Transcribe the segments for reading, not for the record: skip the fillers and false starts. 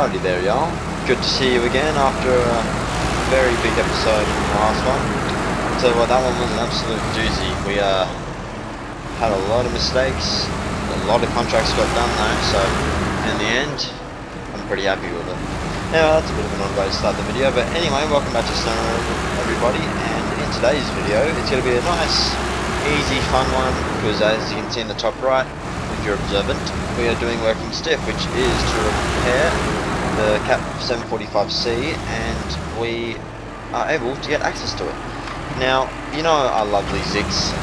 Howdy there, y'all. Good to see you again after a very big episode in the last one. So well, that one was an absolute doozy. We had a lot of mistakes, a lot of contracts got done though, so in the end, I'm pretty happy with it. Now that's a bit of an odd way to start the video, but anyway, welcome back to SnowRunner everybody, and in today's video, it's going to be a nice, easy, fun one, because as you can see in the top right, if you're observant, we are doing working stiff, which is to repair the Cap 745C, and we are able to get access to it. Now, you know our lovely Zigs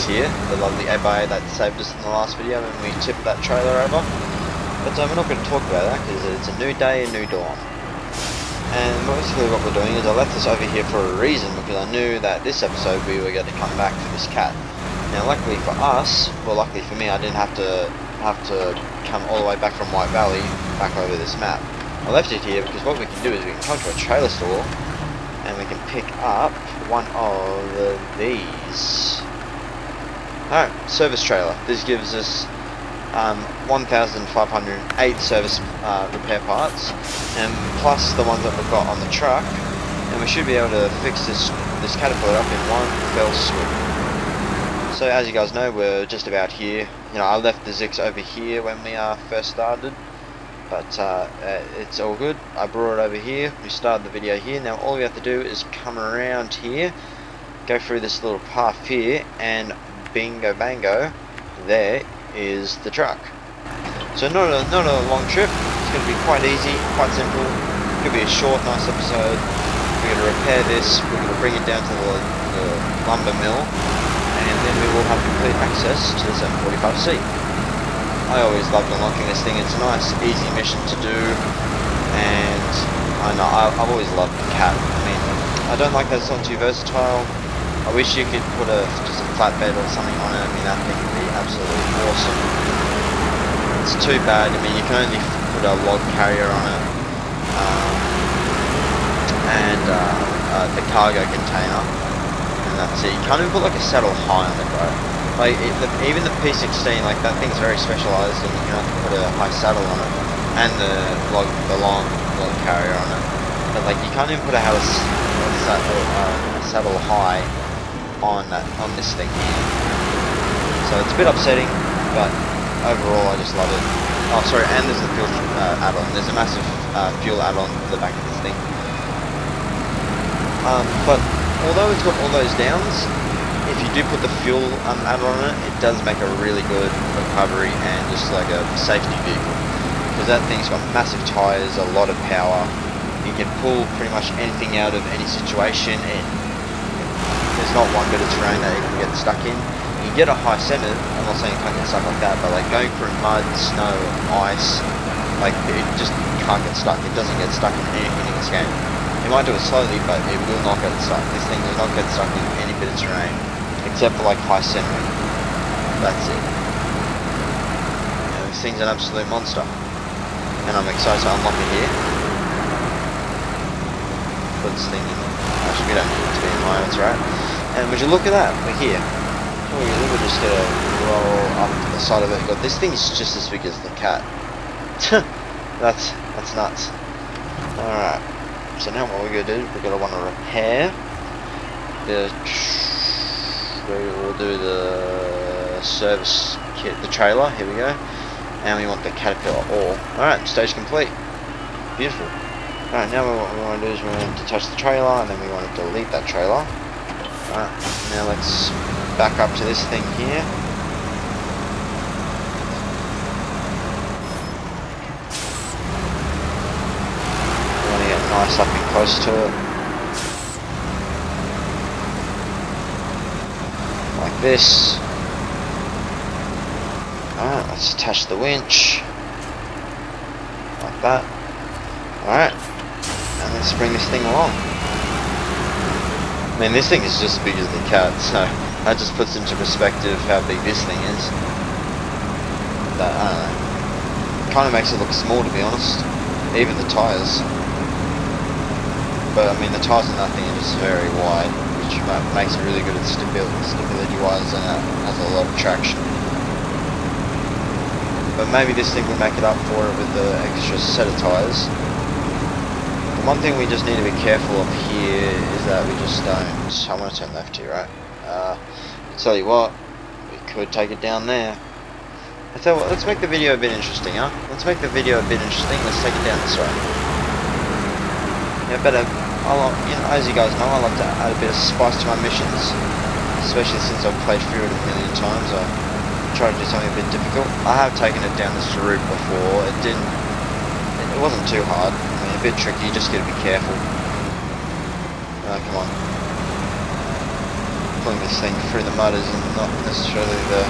here, the lovely Abai that saved us in the last video when we tipped that trailer over. But we're not going to talk about that because it's a new day, a new dawn. And basically what we're doing is I left this over here for a reason, because I knew that this episode we were going to come back for this cat. Now luckily for us, well luckily for me, I didn't have to come all the way back from White Valley back over this map. I left it here because what we can do is we can come to a trailer store and we can pick up one of these. Alright, service trailer. This gives us 1,508 service repair parts, and plus the ones that we've got on the truck, and we should be able to fix this Caterpillar up in one fell swoop. So as you guys know, we're just about here. You know, I left the Zix over here when we first started, but it's all good. I brought it over here. We started the video here. Now all we have to do is come around here, go through this little path here, and bingo bango, there is the truck. So not a long trip. It's going to be quite easy, quite simple. It's going to be a short, nice episode. We're going to repair this. We're going to bring it down to the lumber mill, and then we will have complete access to the 745C. I always loved unlocking this thing. It's a nice, easy mission to do, and I know I've always loved the cat. I mean, I don't like that it's not too versatile. I wish you could put just a flatbed or something on it. I mean, that thing would be absolutely awesome. It's too bad. I mean, you can only put a log carrier on it, and the cargo container, and that's it. You can't even put like a saddle high on it, bro. Like even the P16, like that thing's very specialized, and you can have to put a high saddle on it, and the long log carrier on it. But like you can't even put a saddle high on this thing here. So it's a bit upsetting, but overall I just love it. Oh sorry, and there's the fuel add-on. There's a massive fuel add-on for the back of this thing. But although it's got all those downs, if you do put the fuel add-on on it, it does make a really good recovery and just like a safety vehicle. Because that thing's got massive tyres, a lot of power. You can pull pretty much anything out of any situation, and there's not one bit of terrain that you can get stuck in. You can get a high centre. I'm not saying you can't get stuck like that, but like going through mud, snow, ice, like it just can't get stuck. It doesn't get stuck in anything in this game. You might do it slowly, but it will not get stuck. This thing does not get stuck in any bit of terrain, except for like high centering. That's it. Yeah, this thing's an absolute monster, and I'm excited to unlock it here. Put this thing in. Actually, we don't need it to be in high, that's right. And would you look at that? We're here. We're just gonna roll up to the side of it. God, this thing is just as big as the cat. that's nuts. Alright. So now what we're gonna do, we're gonna want to repair we'll do the service kit, the trailer. Here we go. And we want the Caterpillar ore. Alright, stage complete. Beautiful. Alright, now what we want to do is we want to detach the trailer, and then we want to delete that trailer. Alright, now let's back up to this thing here. We want to get nice up and close to it. Like this. Alright, let's attach the winch. Like that. Alright. And let's bring this thing along. I mean, this thing is just as big as the cat, so that just puts into perspective how big this thing is. That, I don't know, kind of makes it look small, to be honest. Even the tyres. But I mean, the tyres on that thing are just very wide, which makes it really good at stability-wise, and it has a lot of traction. But maybe this thing will make it up for it with the extra set of tyres. One thing we just need to be careful of here is that we just don't... I want to turn left here, right? Tell you what, we could take it down there. I tell you what, let's make the video a bit interesting, huh? Let's make the video a bit interesting. Let's take it down this way. Yeah, better. You know, as you guys know, I like to add a bit of spice to my missions, especially since I've played through it a million times. I try to do something a bit difficult. I have taken it down this route before. It wasn't too hard. I mean, a bit tricky. You just got to be careful. Come on. Pulling this thing through the mud is not necessarily the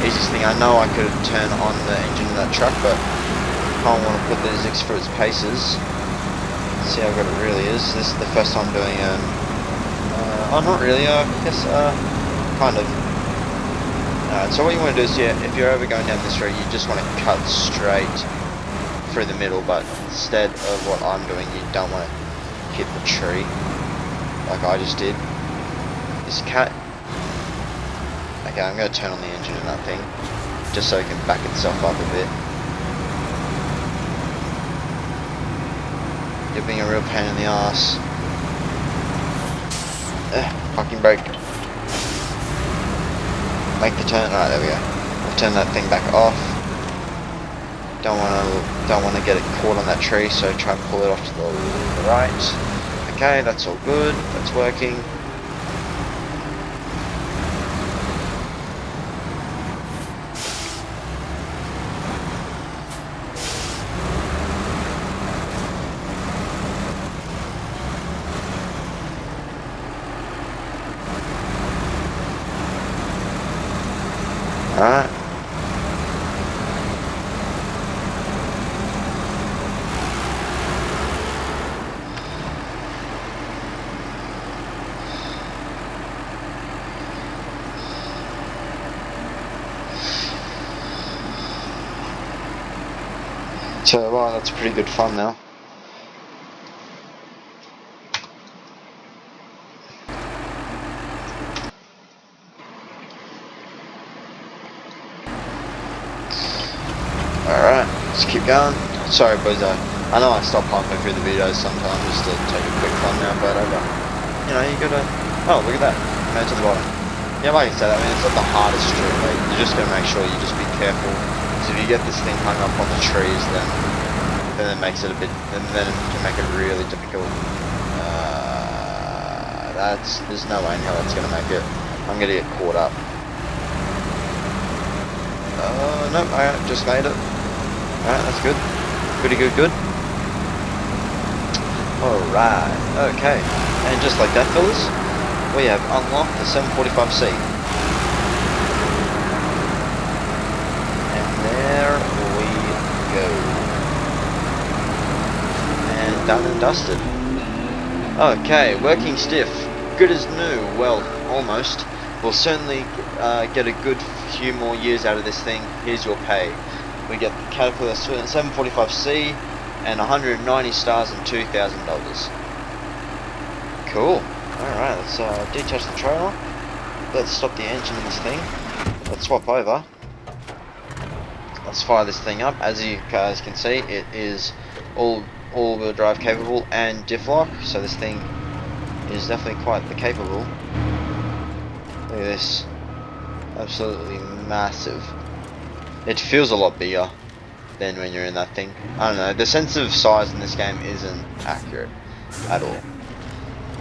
easiest thing. I know I could turn on the engine of that truck, but I don't want to put the Zix through its paces. See how good it really is. This is the first time doing oh, not really, I guess, kind of. Alright, so what you want to do is, yeah, if you're ever going down this road, you just want to cut straight through the middle, but instead of what I'm doing, you don't want to hit the tree, like I just did. This cat... Okay, I'm going to turn on the engine in that thing, just so it can back itself up a bit. You're being a real pain in the ass. Fucking brake. Make the turn. Alright, there we go. I'll turn that thing back off. Don't want to get it caught on that tree, so try and pull it off to the right. Okay, that's all good. That's working. Alright. So, wow, that's pretty good fun now. Alright, let's keep going. Sorry boys, I know I stop halfway through the videos sometimes just to take a quick one now, but you know, you gotta... Oh, look at that. Made it to the bottom. Yeah, like I said, I mean, it's not the hardest street, like, you just gotta make sure you just be careful. Because if you get this thing hung up on the trees, then it makes it a bit... Then it can make it really difficult. There's no way in hell it's gonna make it. I'm gonna get caught up. Nope, I just made it. Alright, that's good. Pretty good. Alright, okay. And just like that, fellas, we have unlocked the 745C. And there we go. And done and dusted. Okay, working stiff. Good as new. Well, almost. We'll certainly get a good few more years out of this thing. Here's your pay. We get the Caterpillar 745C and 190 stars and $2,000. Cool. Alright, let's detach the trailer. Let's stop the engine in this thing. Let's swap over. Let's fire this thing up. As you guys can see, it is all-wheel drive capable and diff lock, so this thing is definitely quite capable. Look at this. Absolutely massive. It feels a lot bigger than when you're in that thing. I don't know, the sense of size in this game isn't accurate at all.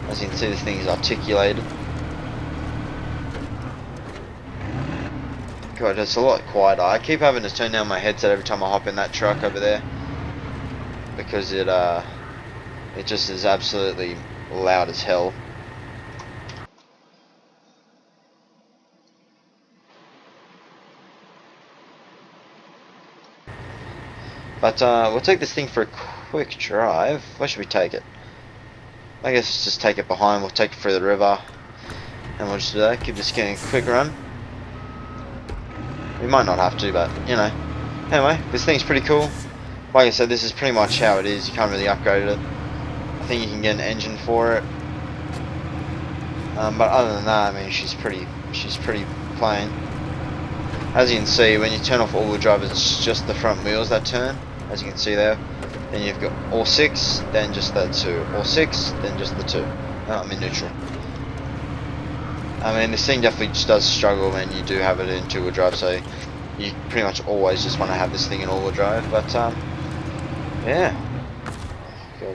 As you can see, this thing is articulated. God, it's a lot quieter. I keep having to turn down my headset every time I hop in that truck over there, because it just is absolutely loud as hell. But we'll take this thing for a quick drive. Where should we take it? I guess let's just take it behind. We'll take it through the river, and we'll just do that. Keep this getting a quick run. We might not have to, but you know. Anyway, this thing's pretty cool. Like I said, this is pretty much how it is. You can't really upgrade it. I think you can get an engine for it. But other than that, I mean, she's pretty plain. As you can see, when you turn off all-wheel drive, it's just the front wheels that turn. As you can see there, then you've got or 6, then just the 2, or 6, then just the 2. I'm in neutral. I mean, this thing definitely just does struggle when you do have it in 2-wheel drive, so you pretty much always just want to have this thing in all-wheel drive. But yeah, go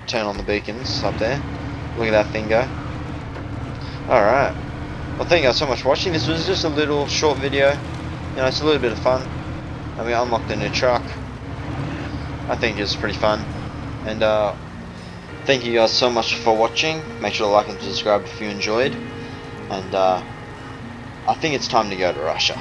turn on the beacons up there. Look at that thing go. Alright, well, thank you guys so much for watching. This was just a little short video. You know, it's a little bit of fun. I mean, I unlocked a new truck. I think it's pretty fun. And thank you guys so much for watching. Make sure to like and subscribe if you enjoyed. And I think it's time to go to Russia.